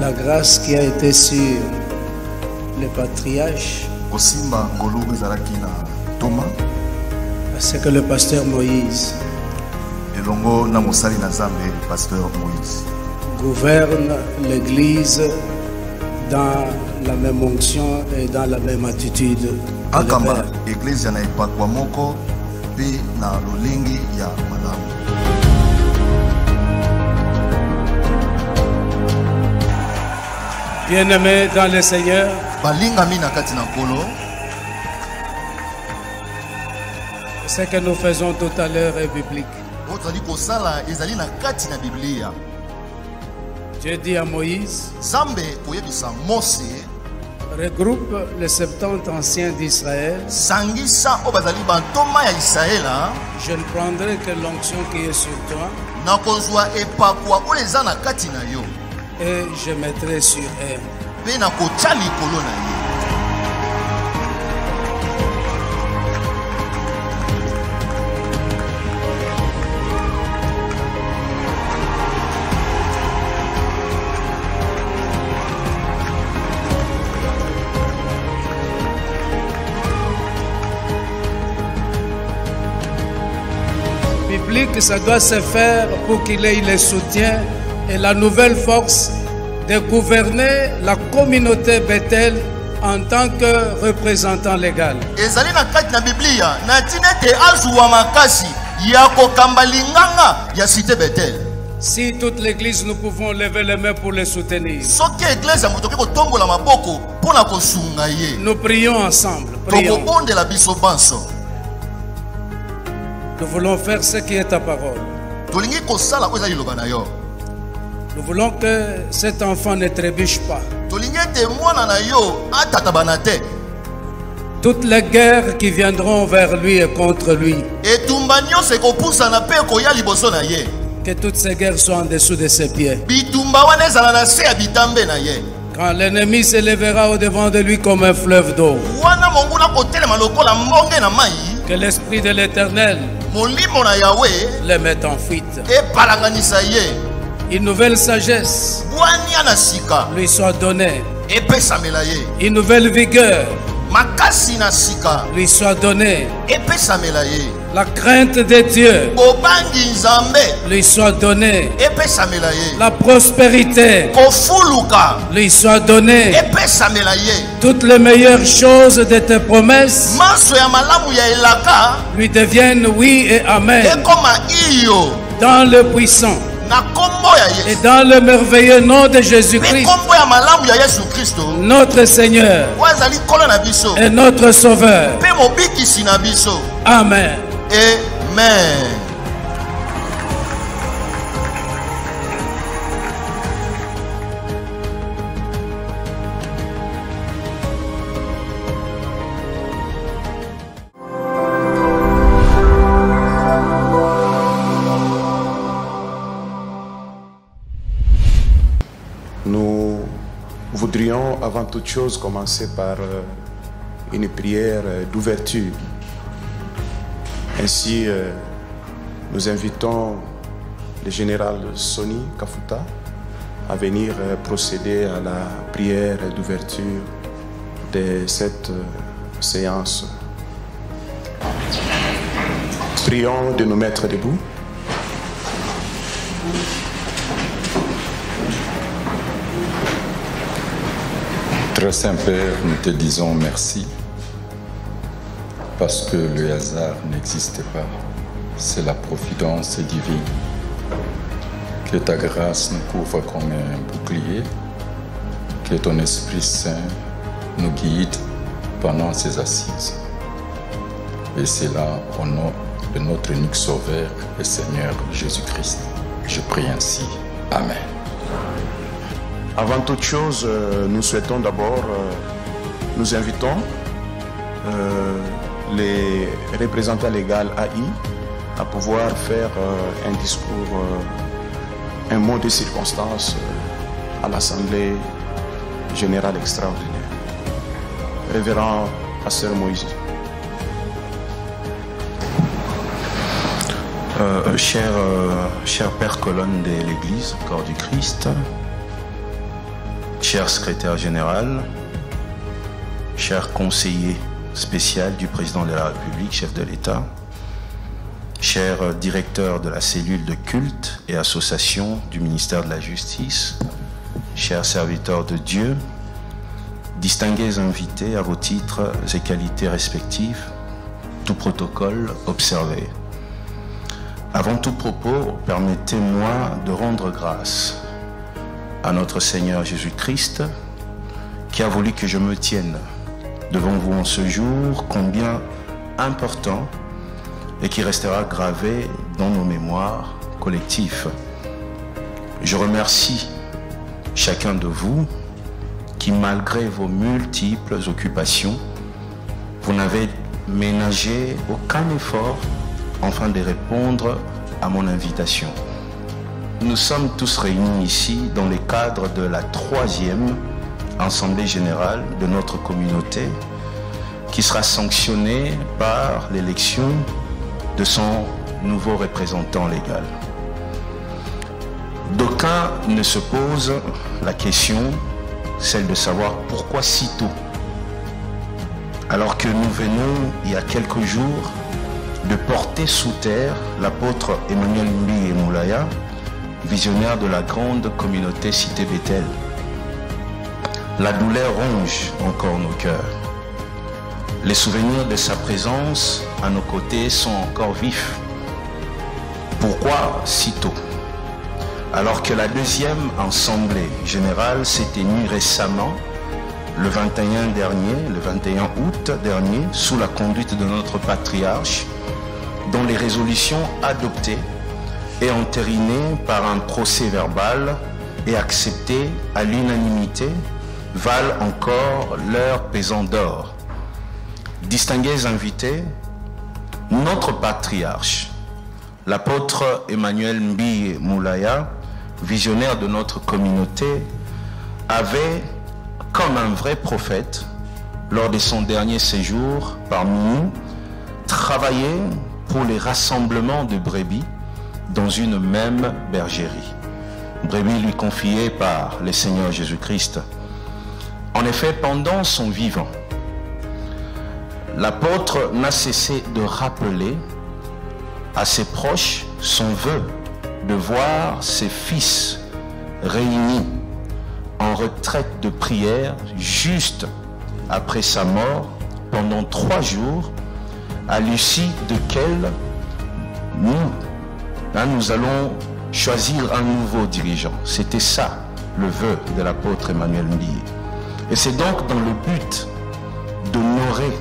la grâce qui a été sur les patriarches, c'est que le pasteur Moïse gouverne l'Église dans la même onction et dans la même attitude. Bien-aimés dans le Seigneur, ce que nous faisons tout à l'heure est biblique. Dieu dit à Moïse, regroupe les 70 anciens d'Israël. Je ne prendrai que l'onction qui est sur toi et je mettrai sur elle. Biblique, ça doit se faire pour qu'il ait le soutien et la nouvelle force de gouverner la communauté Bethel en tant que représentant légal. Si toute l'église nous pouvons lever les mains pour les soutenir. Nous prions ensemble. Prions. Nous voulons faire ce qui est ta parole. Nous voulons que cet enfant ne trébuche pas. Toutes les guerres qui viendront vers lui et contre lui, que toutes ces guerres soient en dessous de ses pieds. Quand l'ennemi s'élèvera au-devant de lui comme un fleuve d'eau, que l'Esprit de l'Éternel les mette en fuite. Une nouvelle sagesse lui soit donnée. Une nouvelle vigueur lui soit donnée. La crainte de Dieu lui soit donnée. La prospérité lui soit donnée. Toutes les meilleures choses de tes promesses lui deviennent oui et amen. Dans le puissant et dans le merveilleux nom de Jésus-Christ, notre Seigneur et notre Sauveur. Amen. Amen. Nous voudrions avant toute chose commencer par une prière d'ouverture. Ainsi, nous invitons le général Sonny Kafuta à venir procéder à la prière d'ouverture de cette séance. Prions de nous mettre debout. Très Saint Père, nous te disons merci parce que le hasard n'existe pas. C'est la providence divine. Que ta grâce nous couvre comme un bouclier. Que ton Esprit Saint nous guide pendant ces assises. Et c'est là au nom de notre unique Sauveur et Seigneur Jésus-Christ. Je prie ainsi. Amen. Avant toute chose, nous souhaitons d'abord, nous invitons les représentants légaux AI à pouvoir faire un discours, un mot de circonstance à l'Assemblée générale extraordinaire. Révérend Pasteur Moïse. Cher Père colonne de l'Église, corps du Christ, cher secrétaire général, cher conseiller spécial du président de la République, chef de l'État, cher directeur de la cellule de culte et association du ministère de la Justice, chers serviteurs de Dieu, distingués invités à vos titres et qualités respectifs, tout protocole observé. Avant tout propos, permettez-moi de rendre grâce à notre Seigneur Jésus-Christ qui a voulu que je me tienne devant vous en ce jour combien important et qui restera gravé dans nos mémoires collectives. Je remercie chacun de vous qui, malgré vos multiples occupations, vous n'avez ménagé aucun effort afin de répondre à mon invitation. Nous sommes tous réunis ici dans le cadre de la 3e Assemblée générale de notre communauté qui sera sanctionnée par l'élection de son nouveau représentant légal. D'aucuns ne se posent la question, celle de savoir pourquoi si tôt, alors que nous venons il y a quelques jours de porter sous terre l'apôtre Emmanuel Mbiye Moulaya, visionnaire de la grande communauté Cité Bethel. La douleur ronge encore nos cœurs. Les souvenirs de sa présence à nos côtés sont encore vifs. Pourquoi si tôt? Alors que la 2e Assemblée générale s'est tenue récemment, le 21 août dernier, sous la conduite de notre patriarche, dont les résolutions adoptées et entérinées par un procès verbal et acceptées à l'unanimité valent encore leur pesant d'or. Distingués invités, notre patriarche, l'apôtre Emmanuel Mbiye Moulaya, visionnaire de notre communauté, avait, comme un vrai prophète, lors de son dernier séjour parmi nous, travaillé pour les rassemblements de brebis dans une même bergerie. Brebis lui confiée par le Seigneur Jésus-Christ. En effet, pendant son vivant, l'apôtre n'a cessé de rappeler à ses proches son vœu de voir ses fils réunis en retraite de prière juste après sa mort pendant 3 jours, à l'issue duquel nous allons choisir un nouveau dirigeant. C'était ça le vœu de l'apôtre Emmanuel Mbiye. Et c'est donc dans le but d'honorer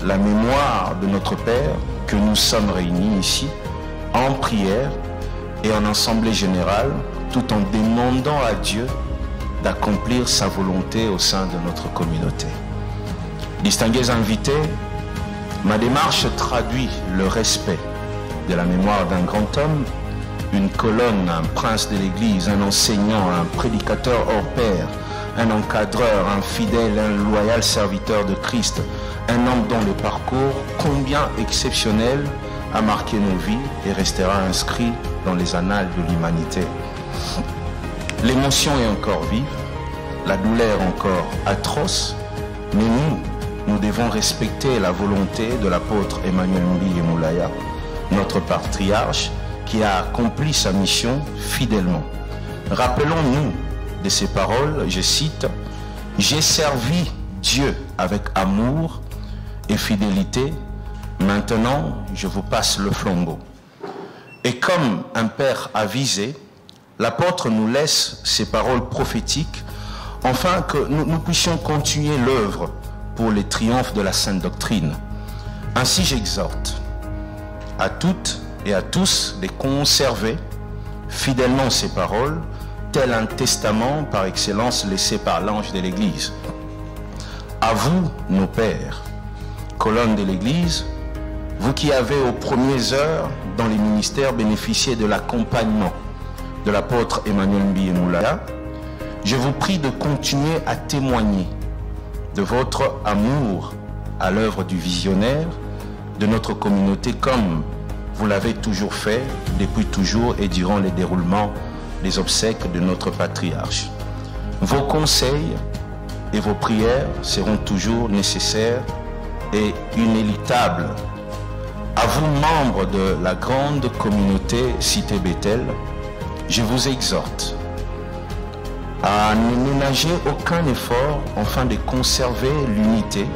la mémoire de notre Père que nous sommes réunis ici en prière et en assemblée générale, tout en demandant à Dieu d'accomplir sa volonté au sein de notre communauté. Distingués invités, ma démarche traduit le respect de la mémoire d'un grand homme, une colonne, un prince de l'Église, un enseignant, un prédicateur hors pair, un encadreur, un fidèle, un loyal serviteur de Christ, un homme dont le parcours, combien exceptionnel, a marqué nos vies et restera inscrit dans les annales de l'humanité. L'émotion est encore vive, la douleur encore atroce, mais nous devons respecter la volonté de l'apôtre Emmanuel Mbiye Moulaya, notre patriarche, qui a accompli sa mission fidèlement. Rappelons-nous de ces paroles, je cite, « J'ai servi Dieu avec amour et fidélité, maintenant je vous passe le flambeau. » Et comme un père avisé, l'apôtre nous laisse ces paroles prophétiques, afin que nous puissions continuer l'œuvre pour les triomphes de la sainte doctrine. Ainsi j'exhorte à toutes et à tous de conserver fidèlement ces paroles, tel un testament par excellence laissé par l'ange de l'Église. À vous, nos pères, colonnes de l'Église, vous qui avez aux premières heures dans les ministères bénéficié de l'accompagnement de l'apôtre Emmanuel Mbiye Moulaya, je vous prie de continuer à témoigner de votre amour à l'œuvre du visionnaire de notre communauté comme vous l'avez toujours fait depuis toujours et durant le déroulement des obsèques de notre patriarche. Vos conseils et vos prières seront toujours nécessaires et inéluctables. À vous, membres de la grande communauté Cité Bethel, je vous exhorte à ne ménager aucun effort afin de conserver l'unité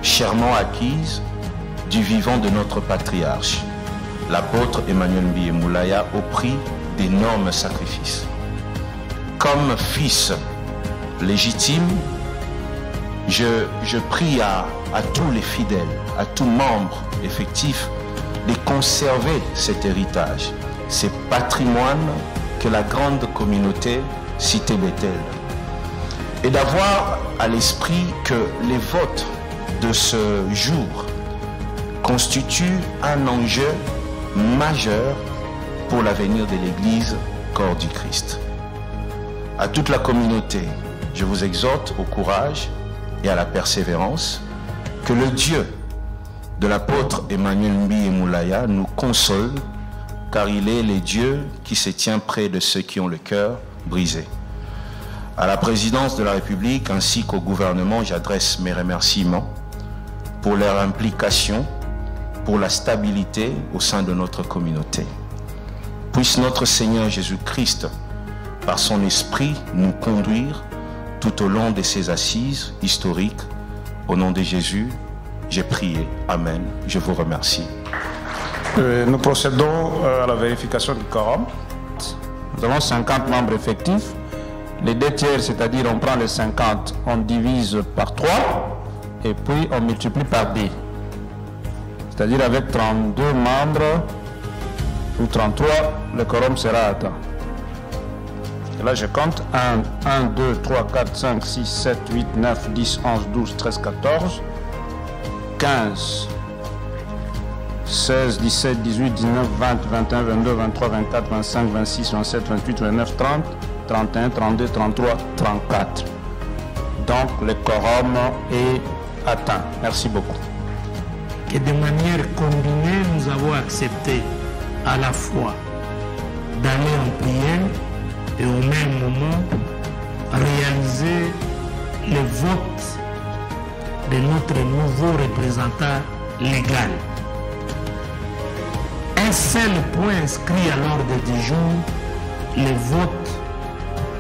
chèrement acquise du vivant de notre patriarche, l'apôtre Emmanuel Mbiye Moulaya, au prix d'énormes sacrifices. Comme fils légitime, je prie à tous les fidèles, à tous membres effectifs, de conserver cet héritage, ce patrimoine que la grande communauté Cité Bethel, et d'avoir à l'esprit que les votes de ce jour constituent un enjeu majeur pour l'avenir de l'Église corps du Christ. À toute la communauté, je vous exhorte au courage et à la persévérance, que le Dieu de l'apôtre Emmanuel Mbiye Moulaya nous console, car il est le Dieu qui se tient près de ceux qui ont le cœur brisé. À la présidence de la République ainsi qu'au gouvernement, j'adresse mes remerciements pour leur implication, pour la stabilité au sein de notre communauté. Puisse notre Seigneur Jésus-Christ, par son esprit, nous conduire tout au long de ces assises historiques. Au nom de Jésus, j'ai prié. Amen. Je vous remercie. Nous procédons à la vérification du quorum. Nous avons 50 membres effectifs. Les 2 tiers, c'est-à-dire on prend les 50, on divise par 3 et puis on multiplie par 2. C'est-à-dire avec 32 membres ou 33, le quorum sera atteint. Et là je compte 1, 2, 3, 4, 5, 6, 7, 8, 9, 10, 11, 12, 13, 14, 15, 16, 17, 18, 19, 20, 21, 22, 23, 24, 25, 26, 27, 28, 29, 30, 31, 32, 33, 34. Donc le quorum est atteint. Merci beaucoup. Et de manière combinée, nous avons accepté à la fois d'aller en prière et au même moment réaliser le vote de notre nouveau représentant légal. Un seul point inscrit à l'ordre du jour, le vote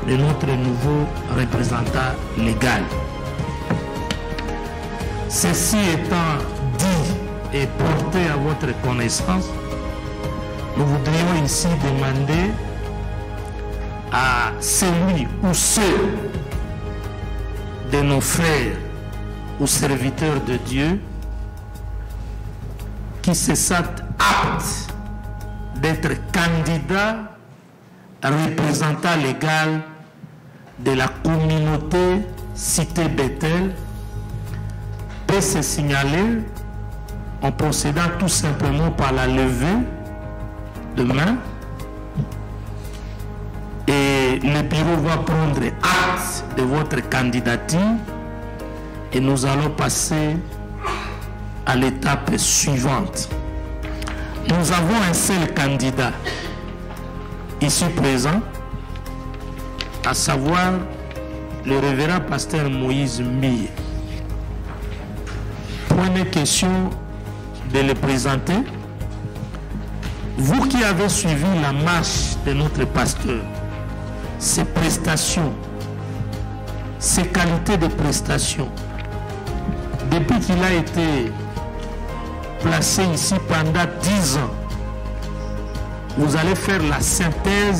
de notre nouveau représentant légal. Ceci étant dit et porté à votre connaissance, nous voudrions ici demander à celui ou ceux de nos frères ou serviteurs de Dieu qui se sentent aptes d'être candidats représentant légal de la communauté Cité Bethel peut se signaler en procédant tout simplement par la levée de main, et le bureau va prendre acte de votre candidature et nous allons passer à l'étape suivante. Nous avons un seul candidat ici présent, à savoir le révérend pasteur Moïse Mbiye. Première question de le présenter. Vous qui avez suivi la marche de notre pasteur, ses prestations, ses qualités de prestation, depuis qu'il a été placé ici pendant 10 ans, vous allez faire la synthèse